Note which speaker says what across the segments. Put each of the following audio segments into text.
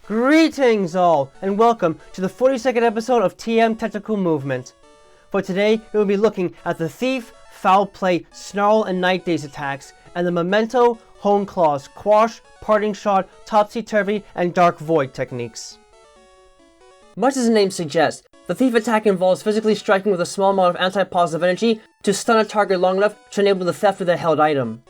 Speaker 1: Greetings all, and welcome to the 42nd episode of TM Technical Movement. For today, we will be looking at the Thief, Foul Play, Snarl and Night Daze attacks, and the Memento, Hone Claws, Quash, Parting Shot, Topsy-Turvy and Dark Void techniques. Much as the name suggests, the Thief attack involves physically striking with a small amount of anti-positive energy to stun a target long enough to enable the theft of their held item.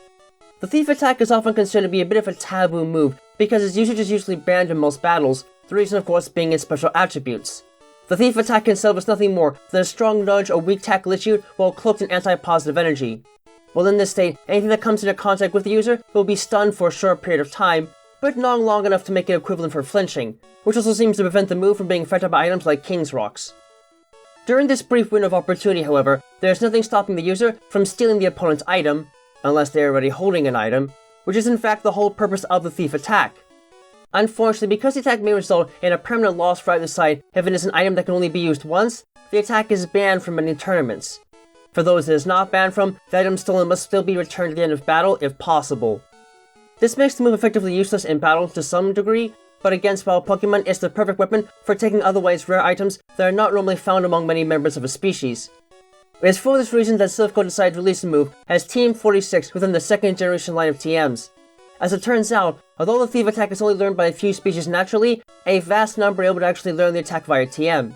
Speaker 1: The Thief attack is often considered to be a bit of a taboo move because its usage is usually banned in most battles, the reason of course being its special attributes. The Thief attack itself is nothing more than a strong nudge or weak tackle issued while cloaked in anti-positive energy. While in this state, anything that comes into contact with the user will be stunned for a short period of time, but not long enough to make it equivalent for flinching, which also seems to prevent the move from being affected by items like King's Rocks. During this brief window of opportunity, however, there is nothing stopping the user from stealing the opponent's item, unless they are already holding an item, which is in fact the whole purpose of the Thief attack. Unfortunately, because the attack may result in a permanent loss for either side if it is an item that can only be used once, the attack is banned from many tournaments. For those it is not banned from, the item stolen must still be returned at the end of battle if possible. This makes the move effectively useless in battle to some degree, but against wild Pokemon it's the perfect weapon for taking otherwise rare items that are not normally found among many members of a species. It is for this reason that Silph Co decided to release the move as TM46 within the second generation line of TMs. As it turns out, although the Thief attack is only learned by a few species naturally, a vast number are able to actually learn the attack via TM.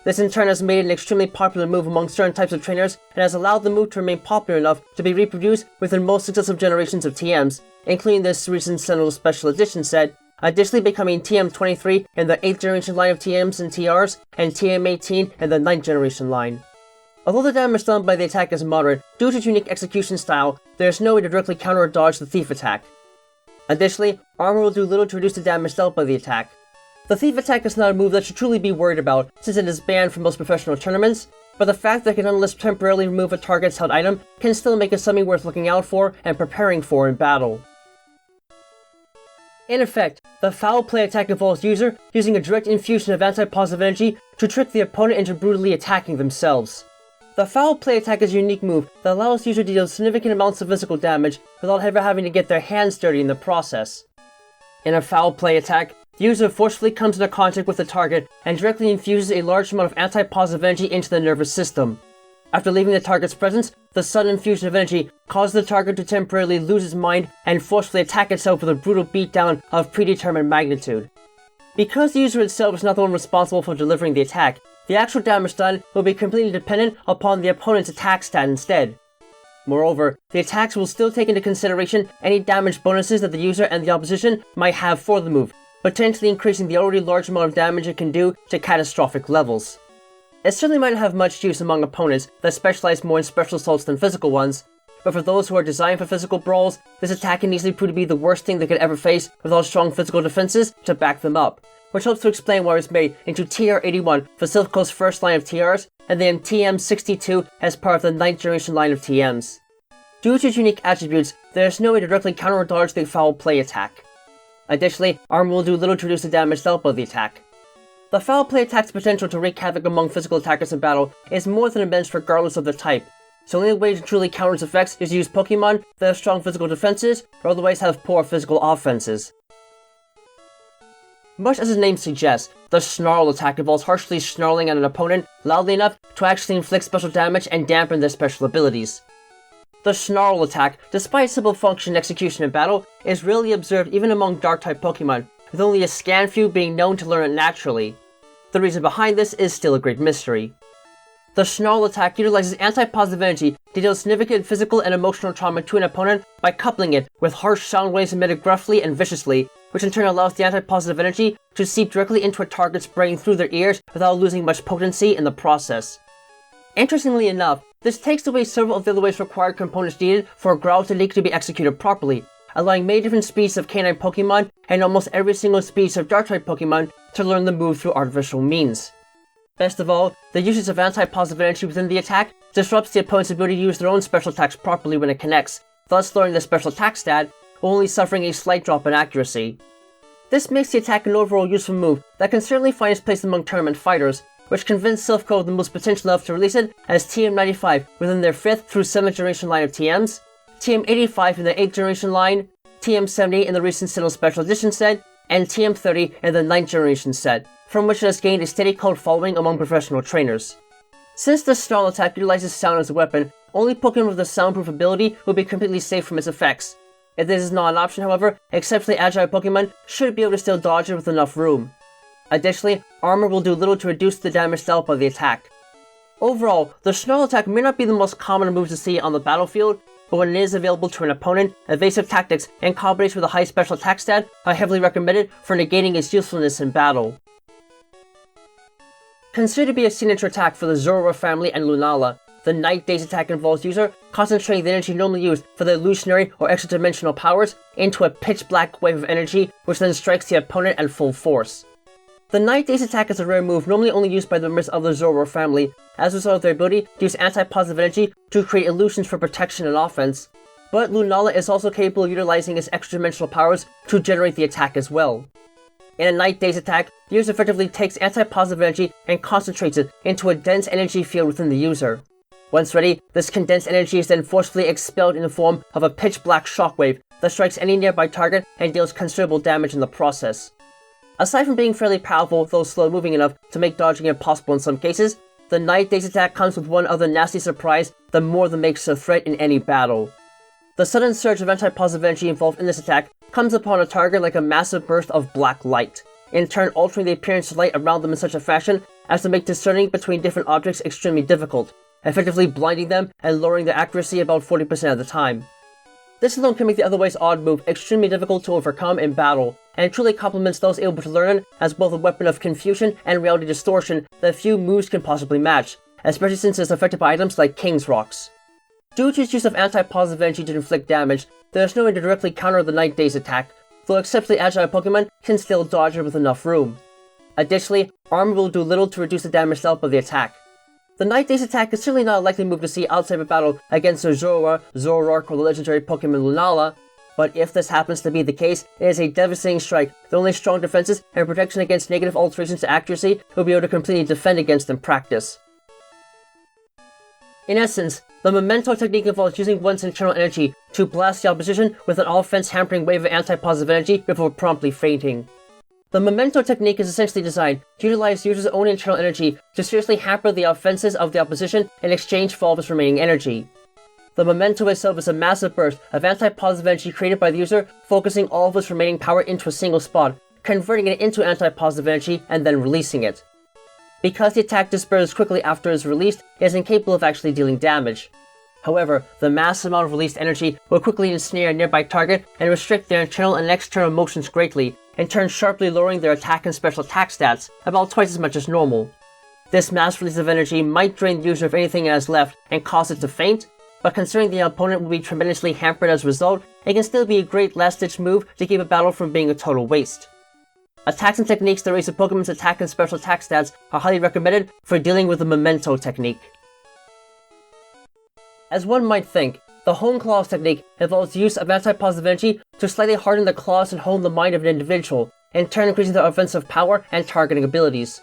Speaker 1: This in turn has made it an extremely popular move among certain types of trainers and has allowed the move to remain popular enough to be reproduced within most successive generations of TMs, including this recent Sentinel Special Edition set, additionally becoming TM23 in the 8th generation line of TMs and TRs, and TM18 in the 9th generation line. Although the damage done by the attack is moderate due to its unique execution style, there is no way to directly counter or dodge the Thief attack. Additionally, armor will do little to reduce the damage dealt by the attack. The Thief attack is not a move that should truly be worried about since it is banned from most professional tournaments, but the fact that it can nonetheless temporarily remove a target's held item can still make it something worth looking out for and preparing for in battle. In effect, the Foul Play attack involves the user using a direct infusion of anti-positive energy to trick the opponent into brutally attacking themselves. The Foul Play attack is a unique move that allows the user to deal significant amounts of physical damage without ever having to get their hands dirty in the process. In a Foul Play attack, the user forcefully comes into contact with the target and directly infuses a large amount of anti-positive energy into the nervous system. After leaving the target's presence, the sudden infusion of energy causes the target to temporarily lose its mind and forcefully attack itself with a brutal beatdown of predetermined magnitude. Because the user itself is not the one responsible for delivering the attack, the actual damage done will be completely dependent upon the opponent's attack stat instead. Moreover, the attacks will still take into consideration any damage bonuses that the user and the opposition might have for the move, potentially increasing the already large amount of damage it can do to catastrophic levels. It certainly might not have much use among opponents that specialize more in special assaults than physical ones, but for those who are designed for physical brawls, this attack can easily prove to be the worst thing they could ever face without strong physical defenses to back them up, which helps to explain why it was made into TR81 for Silph Co's first line of TRs, and then TM62 as part of the 9th generation line of TMs. Due to its unique attributes, there is no way to directly counter or dodge the Foul Play attack. Additionally, armor will do little to reduce the damage dealt by the attack. The Foul Play attack's potential to wreak havoc among physical attackers in battle is more than immense regardless of their type, so the only way to truly counter its effects is to use Pokemon that have strong physical defenses or otherwise have poor physical offenses. Much as its name suggests, the Snarl attack involves harshly snarling at an opponent loudly enough to actually inflict special damage and dampen their special abilities. The Snarl attack, despite its simple function and execution in battle, is rarely observed even among Dark-type Pokemon, with only a scant few being known to learn it naturally. The reason behind this is still a great mystery. The Snarl attack utilizes anti-positive energy to deal significant physical and emotional trauma to an opponent by coupling it with harsh sound waves emitted gruffly and viciously, which in turn allows the anti-positive energy to seep directly into a target's brain through their ears without losing much potency in the process. Interestingly enough, this takes away several of the otherwise required components needed for a growl technique to be executed properly, allowing many different species of canine Pokemon and almost every single species of Dark-type Pokemon to learn the move through artificial means. Best of all, the usage of anti-positive energy within the attack disrupts the opponent's ability to use their own special attacks properly when it connects, thus lowering their special attack stat, while only suffering a slight drop in accuracy. This makes the attack an overall useful move that can certainly find its place among tournament fighters, which convinced Silph Co the most potential enough to release it as TM95 within their 5th through 7th generation line of TMs, TM85 in the 8th generation line, TM78 in the recent Sentinel Special Edition set, and TM30 in the 9th generation set, from which it has gained a steady cult following among professional trainers. Since the Snarl attack utilizes sound as a weapon, only Pokemon with a soundproof ability will be completely safe from its effects. If this is not an option, however, exceptionally agile Pokemon should be able to still dodge it with enough room. Additionally, armor will do little to reduce the damage dealt by the attack. Overall, the Snarl attack may not be the most common move to see on the battlefield, but when it is available to an opponent, evasive tactics and combination with a high special attack stat are heavily recommended for negating its usefulness in battle. Considered to be a signature attack for the Zorua family and Lunala, the Night Daze attack involves user concentrating the energy normally used for their illusionary or extra-dimensional powers into a pitch-black wave of energy which then strikes the opponent at full force. The Night Daze attack is a rare move normally only used by the members of the Zorua family, as a result of their ability to use anti-positive energy to create illusions for protection and offense, but Lunala is also capable of utilizing its extra-dimensional powers to generate the attack as well. In a Night Daze attack, the user effectively takes anti-positive energy and concentrates it into a dense energy field within the user. Once ready, this condensed energy is then forcefully expelled in the form of a pitch-black shockwave that strikes any nearby target and deals considerable damage in the process. Aside from being fairly powerful, though slow-moving enough to make dodging impossible in some cases, the Night Daze attack comes with one other nasty surprise that more than makes it a threat in any battle. The sudden surge of anti-positive energy involved in this attack comes upon a target like a massive burst of black light, in turn altering the appearance of light around them in such a fashion as to make discerning between different objects extremely difficult, effectively blinding them and lowering their accuracy about 40% of the time. This alone can make the otherwise odd move extremely difficult to overcome in battle, and truly complements those able to learn it as both a weapon of confusion and reality distortion that few moves can possibly match, especially since it is affected by items like King's Rocks. Due to its use of anti-positive energy to inflict damage, there is no way to directly counter the Night Daze attack, though exceptionally agile Pokemon can still dodge it with enough room. Additionally, armor will do little to reduce the damage dealt by the attack. The Night Daze attack is certainly not a likely move to see outside of a battle against the Zorua, Zoroark, or the legendary Pokemon Lunala, but if this happens to be the case, it is a devastating strike that only strong defenses and protection against negative alterations to accuracy will be able to completely defend against in practice. In essence, the Memento technique involves using one's internal energy to blast the opposition with an offense-hampering wave of anti-positive energy before promptly fainting. The Memento technique is essentially designed to utilize the user's own internal energy to seriously hamper the offenses of the opposition in exchange for all of its remaining energy. The Memento itself is a massive burst of anti-positive energy created by the user, focusing all of its remaining power into a single spot, converting it into anti-positive energy, and then releasing it. Because the attack disperses quickly after it is released, it is incapable of actually dealing damage. However, the massive amount of released energy will quickly ensnare a nearby target and restrict their internal and external motions greatly, in turn sharply lowering their attack and special attack stats about twice as much as normal. This mass release of energy might drain the user of anything it has left and cause it to faint, but considering the opponent will be tremendously hampered as a result, it can still be a great last-ditch move to keep a battle from being a total waste. Attacks and techniques that raise a Pokemon's attack and special attack stats are highly recommended for dealing with the Memento technique. As one might think, the Hone Claws technique involves the use of anti-positive energy to slightly harden the claws and hone the mind of an individual, in turn increasing their offensive power and targeting abilities.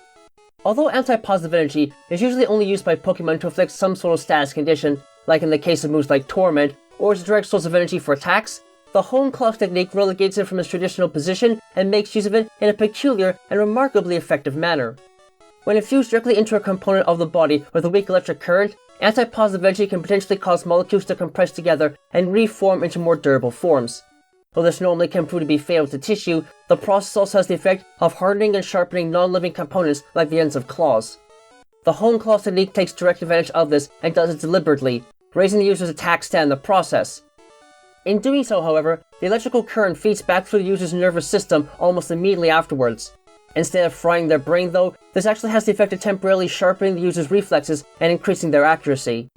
Speaker 1: Although anti-positive energy is usually only used by Pokemon to inflict some sort of status condition, like in the case of moves like Torment, or as a direct source of energy for attacks, the Hone Claws technique relegates it from its traditional position and makes use of it in a peculiar and remarkably effective manner. When infused directly into a component of the body with a weak electric current, anti-positive energy can potentially cause molecules to compress together and reform into more durable forms. Though this normally can prove to be fatal to tissue, the process also has the effect of hardening and sharpening non-living components like the ends of claws. The Hone Claws technique takes direct advantage of this and does it deliberately, raising the user's attack stat in the process. In doing so, however, the electrical current feeds back through the user's nervous system almost immediately afterwards. Instead of frying their brain though, this actually has the effect of temporarily sharpening the user's reflexes and increasing their accuracy.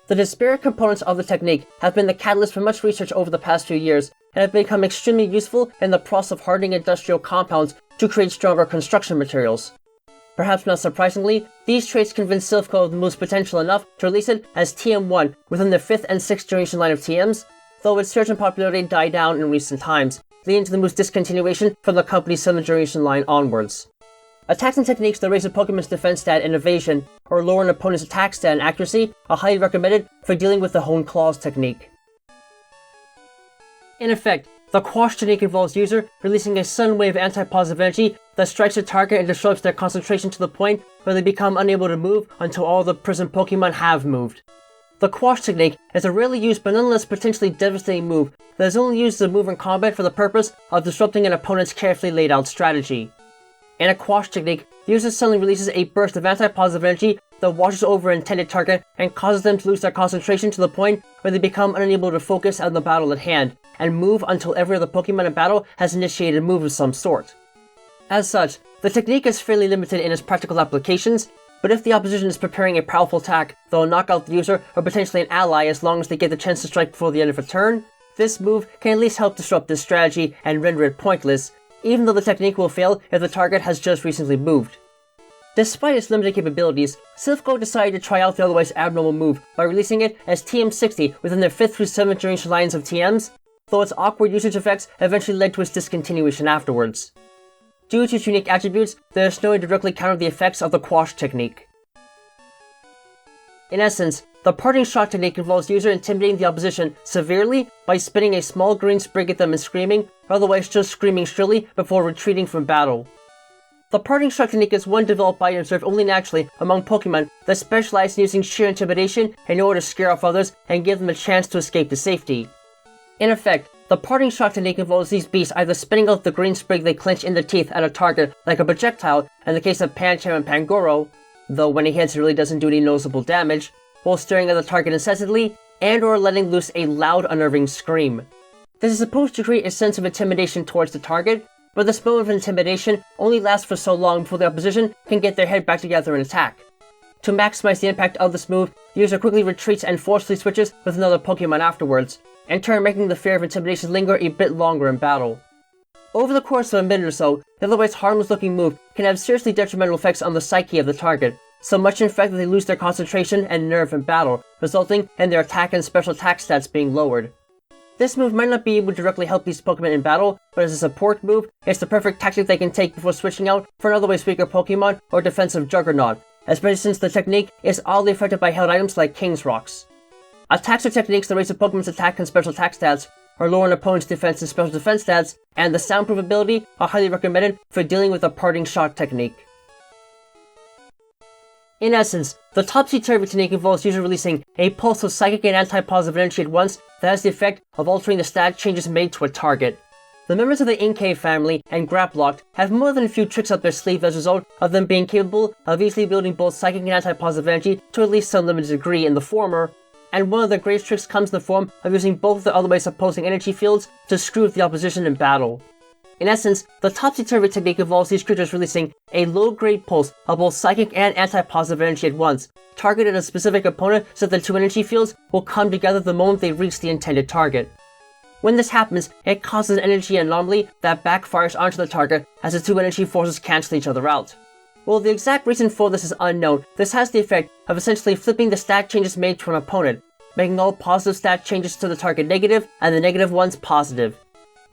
Speaker 1: The disparate components of the technique have been the catalyst for much research over the past few years, and have become extremely useful in the process of hardening industrial compounds to create stronger construction materials. Perhaps not surprisingly, these traits convinced Silphco of the move's potential enough to release it as TM1 within their 5th and 6th generation line of TMs, though its surge in popularity died down in recent times, leading to the move's discontinuation from the company's 7th generation line onwards. Attacks and techniques that raise a Pokemon's defense stat and evasion, or lower an opponent's attack stat and accuracy, are highly recommended for dealing with the Hone Claws technique. In effect, The Quash technique involves user releasing a sudden wave of anti-positive energy that strikes the target and disrupts their concentration to the point where they become unable to move until all the prisoned Pokemon have moved. The Quash technique is a rarely used but nonetheless potentially devastating move that is only used as a move in combat for the purpose of disrupting an opponent's carefully laid out strategy. In a Quash technique, the user suddenly releases a burst of anti-positive energy that washes over an intended target and causes them to lose their concentration to the point where they become unable to focus on the battle at hand, and move until every other Pokemon in battle has initiated a move of some sort. As such, the technique is fairly limited in its practical applications, but if the opposition is preparing a powerful attack that will knock out the user or potentially an ally as long as they get the chance to strike before the end of a turn, this move can at least help disrupt this strategy and render it pointless, even though the technique will fail if the target has just recently moved. Despite its limited capabilities, Silphgo decided to try out the otherwise abnormal move by releasing it as TM60 within their 5th through 7th generation lines of TMs, though its awkward usage effects eventually led to its discontinuation afterwards. Due to its unique attributes, there is no way to directly counter the effects of the Quash technique. In essence, the parting shot technique involves the user intimidating the opposition severely by spitting a small green sprig at them and screaming, or otherwise just screaming shrilly before retreating from battle. The parting shot technique is one developed by and observed only naturally among Pokemon that specialize in using sheer intimidation in order to scare off others and give them a chance to escape to safety. In effect, the parting shot technique involves these beasts either spitting out the green sprig they clench in their teeth at a target like a projectile in the case of Pancham and Pangoro, though when he hits it really doesn't do any noticeable damage, while staring at the target incessantly, and or letting loose a loud unnerving scream. This is supposed to create a sense of intimidation towards the target, but this moment of intimidation only lasts for so long before the opposition can get their head back together and attack. To maximize the impact of this move, the user quickly retreats and forcefully switches with another Pokemon afterwards, in turn making the fear of intimidation linger a bit longer in battle. Over the course of a minute or so, the otherwise harmless looking move can have seriously detrimental effects on the psyche of the target, so much in fact that they lose their concentration and nerve in battle, resulting in their attack and special attack stats being lowered. This move might not be able to directly help these Pokemon in battle, but as a support move, it's the perfect tactic they can take before switching out for an otherwise weaker Pokemon or defensive Juggernaut, especially since the technique is oddly affected by held items like King's Rocks. Attacks or techniques that raise a Pokemon's attack and special attack stats, or lower an opponent's defense and special defense stats, and the soundproof ability are highly recommended for dealing with the parting shot technique. In essence, the Topsy-Turvy technique involves user releasing a pulse of psychic and anti-positive energy at once that has the effect of altering the stat changes made to a target. The members of the Inkay family and Graplocked have more than a few tricks up their sleeve as a result of them being capable of easily building both psychic and anti-positive energy to at least some limited degree in the former, and one of their greatest tricks comes in the form of using both of the otherwise opposing energy fields to screw with the opposition in battle. In essence, the Topsy-Turvy technique involves these creatures releasing a low-grade pulse of both psychic and anti-positive energy at once, targeted at a specific opponent so that the two energy fields will come together the moment they reach the intended target. When this happens, it causes an energy anomaly that backfires onto the target as the two energy forces cancel each other out. While the exact reason for this is unknown, this has the effect of essentially flipping the stat changes made to an opponent, making all positive stat changes to the target negative and the negative ones positive.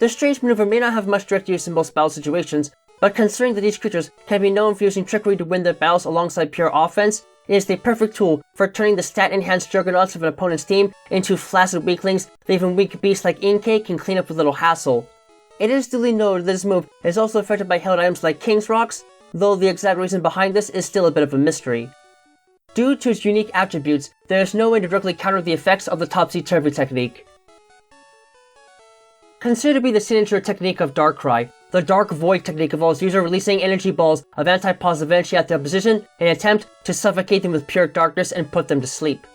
Speaker 1: This strange maneuver may not have much direct use in most battle situations, but considering that these creatures can be known for using trickery to win their battles alongside pure offense, it is the perfect tool for turning the stat-enhanced juggernauts of an opponent's team into flaccid weaklings that even weak beasts like Inkay can clean up with little hassle. It is duly noted that this move is also affected by held items like King's Rocks, though the exact reason behind this is still a bit of a mystery. Due to its unique attributes, there is no way to directly counter the effects of the Topsy-Turvy technique. Considered to be the signature technique of Darkrai, the Dark Void technique involves user releasing energy balls of anti-positive energy at the opposition in an attempt to suffocate them with pure darkness and put them to sleep.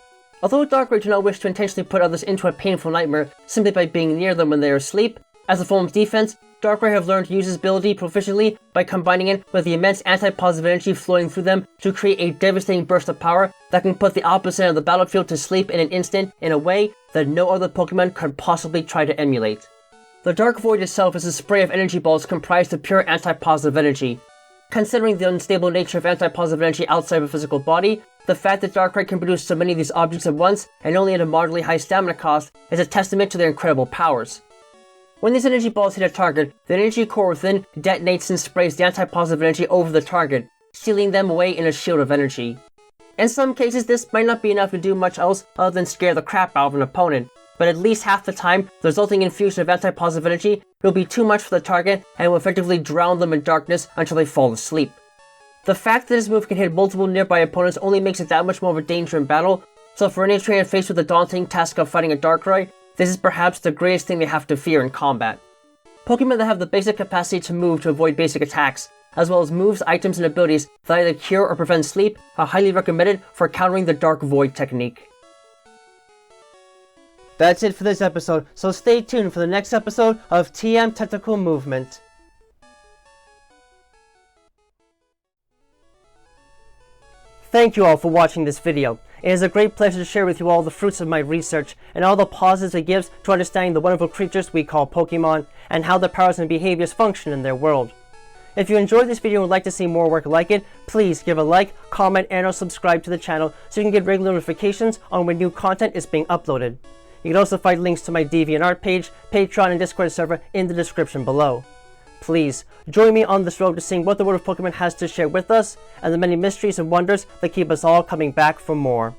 Speaker 1: Although Darkrai do not wish to intentionally put others into a painful nightmare simply by being near them when they are asleep, as a form of defense, Darkrai have learned to use his ability proficiently by combining it with the immense anti-positive energy flowing through them to create a devastating burst of power that can put the opposite end of the battlefield to sleep in an instant in a way that no other Pokemon could possibly try to emulate. The Dark Void itself is a spray of energy balls comprised of pure anti-positive energy. Considering the unstable nature of anti-positive energy outside of a physical body, the fact that Darkrai can produce so many of these objects at once and only at a moderately high stamina cost is a testament to their incredible powers. When these energy balls hit a target, the energy core within detonates and sprays the anti-positive energy over the target, sealing them away in a shield of energy. In some cases, this might not be enough to do much else other than scare the crap out of an opponent, but at least half the time, the resulting infusion of anti-positive energy will be too much for the target and will effectively drown them in darkness until they fall asleep. The fact that this move can hit multiple nearby opponents only makes it that much more of a danger in battle, so for any trainer faced with the daunting task of fighting a Darkrai, this is perhaps the greatest thing they have to fear in combat. Pokemon that have the basic capacity to move to avoid basic attacks, as well as moves, items, and abilities that either cure or prevent sleep, are highly recommended for countering the Dark Void technique. That's it for this episode, so stay tuned for the next episode of TM Tentacle Movement. Thank you all for watching this video. It is a great pleasure to share with you all the fruits of my research and all the positives it gives to understanding the wonderful creatures we call Pokemon and how their powers and behaviors function in their world. If you enjoyed this video and would like to see more work like it, please give a like, comment, and or subscribe to the channel so you can get regular notifications on when new content is being uploaded. You can also find links to my DeviantArt page, Patreon, and Discord server in the description below. Please, join me on this road to seeing what the world of Pokemon has to share with us, and the many mysteries and wonders that keep us all coming back for more.